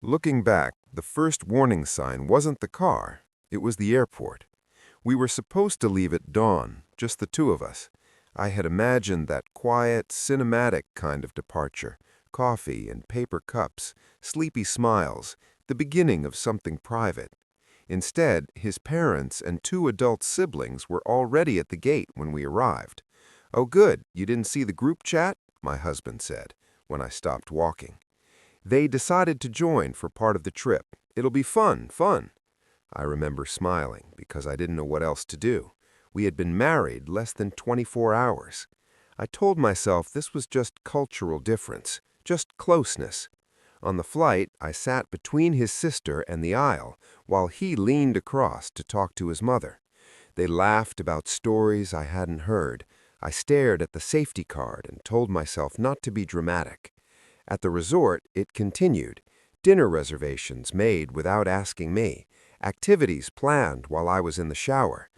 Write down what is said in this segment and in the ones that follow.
Looking back, the first warning sign wasn't the car, it was the airport. We were supposed to leave at dawn, just the two of us. I had imagined that quiet, cinematic kind of departure, coffee and paper cups, sleepy smiles, the beginning of something private. Instead, his parents and two adult siblings were already at the gate when we arrived. "Oh good, you didn't see the group chat?" my husband said, when I stopped walking. "They decided to join for part of the trip. It'll be fun. I remember smiling because I didn't know what else to do. We had been married less than 24 hours. I told myself this was just cultural difference, just closeness. On the flight, I sat between his sister and the aisle while he leaned across to talk to his mother. They laughed about stories I hadn't heard. I stared at the safety card and told myself not to be dramatic. At the resort, it continued. Dinner reservations made without asking me. Activities planned while I was in the shower.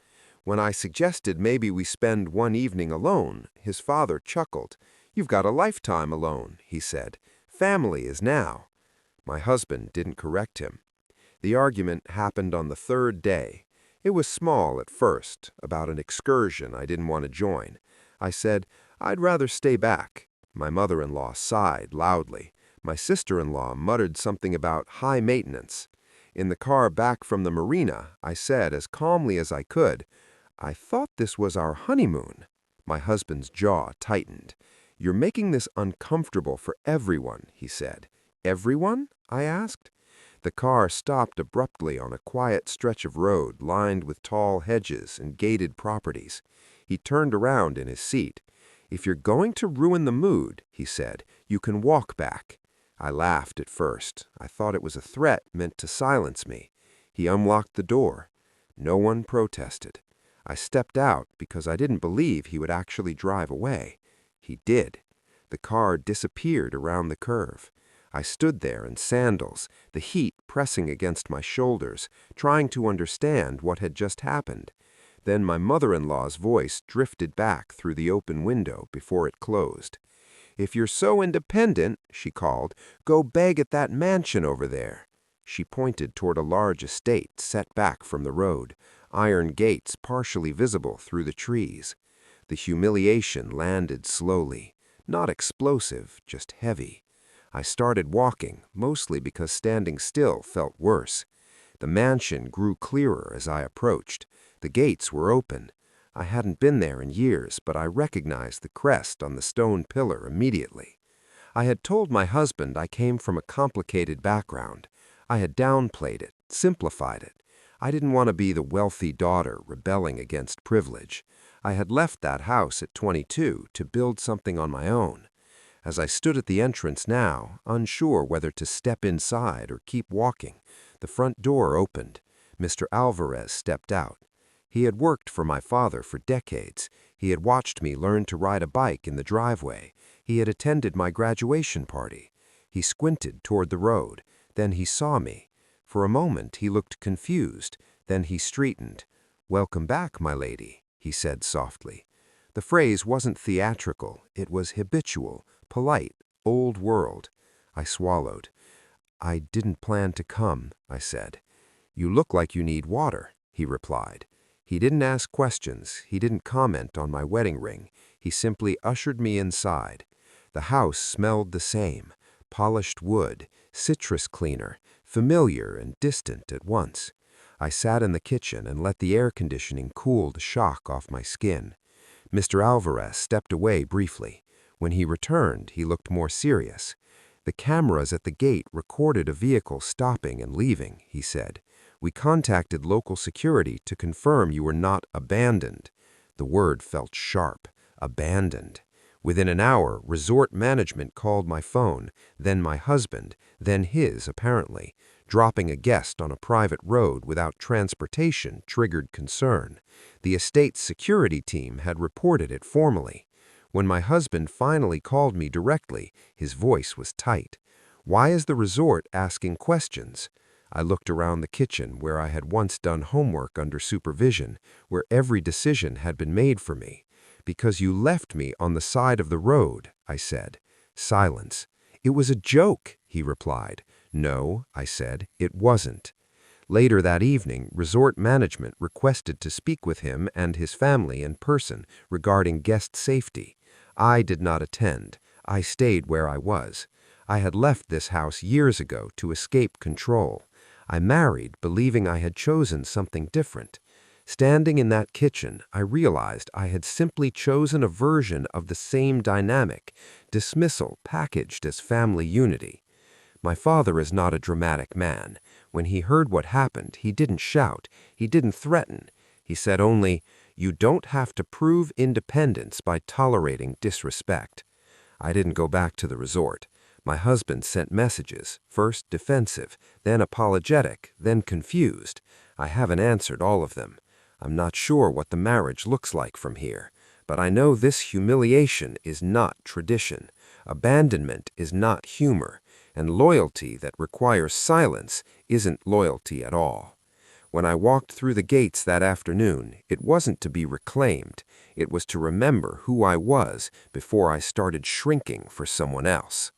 When I suggested maybe we spend one evening alone, his father chuckled. "You've got a lifetime alone," he said. "Family is now." My husband didn't correct him. The argument happened on the third day. It was small at first, about an excursion I didn't want to join. I said, "I'd rather stay back." My mother-in-law sighed loudly. My sister-in-law muttered something about high maintenance. In the car back from the marina, I said as calmly as I could, "I thought this was our honeymoon." My husband's jaw tightened. "You're making this uncomfortable for everyone," he said. "Everyone?" I asked. The car stopped abruptly on a quiet stretch of road lined with tall hedges and gated properties. He turned around in his seat. "If you're going to ruin the mood," he said, "you can walk back." I laughed at first. I thought it was a threat meant to silence me. He unlocked the door. No one protested. I stepped out because I didn't believe he would actually drive away. He did. The car disappeared around the curve. I stood there in sandals, the heat pressing against my shoulders, trying to understand what had just happened. Then my mother-in-law's voice drifted back through the open window before it closed. "If you're so independent," she called, "go beg at that mansion over there." She pointed toward a large estate set back from the road, iron gates partially visible through the trees. The humiliation landed slowly, not explosive, just heavy. I started walking, mostly because standing still felt worse. The mansion grew clearer as I approached. The gates were open. I hadn't been there in years, but I recognized the crest on the stone pillar immediately. I had told my husband I came from a complicated background. I had downplayed it, simplified it. I didn't want to be the wealthy daughter rebelling against privilege. I had left that house at 22 to build something on my own. As I stood at the entrance now, unsure whether to step inside or keep walking, the front door opened. Mr. Alvarez stepped out. He had worked for my father for decades. He had watched me learn to ride a bike in the driveway. He had attended my graduation party. He squinted toward the road. Then he saw me. For a moment he looked confused. Then he straightened. "Welcome back, my lady," he said softly. The phrase wasn't theatrical. It was habitual, polite, old world. I swallowed. "I didn't plan to come," I said. "You look like you need water," he replied. He didn't ask questions. He didn't comment on my wedding ring. He simply ushered me inside. The house smelled the same. Polished wood, citrus cleaner, familiar and distant at once. I sat in the kitchen and let the air conditioning cool the shock off my skin. Mr. Alvarez stepped away briefly. When he returned, he looked more serious. "The cameras at the gate recorded a vehicle stopping and leaving," he said. "We contacted local security to confirm you were not abandoned." The word felt sharp. Abandoned. Within an hour, resort management called my phone, then my husband, then his, apparently. Dropping a guest on a private road without transportation triggered concern. The estate's security team had reported it formally. When my husband finally called me directly, his voice was tight. "Why is the resort asking questions?" I looked around the kitchen where I had once done homework under supervision, where every decision had been made for me. "Because you left me on the side of the road," I said. Silence. "It was a joke," he replied. No, I said, it wasn't. Later that evening, resort management requested to speak with him and his family in person regarding guest safety. I did not attend. I stayed where I was. I had left this house years ago to escape control. I married believing I had chosen something different. Standing in that kitchen, I realized I had simply chosen a version of the same dynamic, dismissal packaged as family unity. My father is not a dramatic man. When he heard what happened, he didn't shout, he didn't threaten. He said only, "You don't have to prove independence by tolerating disrespect." I didn't go back to the resort. My husband sent messages, first defensive, then apologetic, then confused. I haven't answered all of them. I'm not sure what the marriage looks like from here, but I know this humiliation is not tradition. Abandonment is not humor, and loyalty that requires silence isn't loyalty at all. When I walked through the gates that afternoon, it wasn't to be reclaimed. It was to remember who I was before I started shrinking for someone else.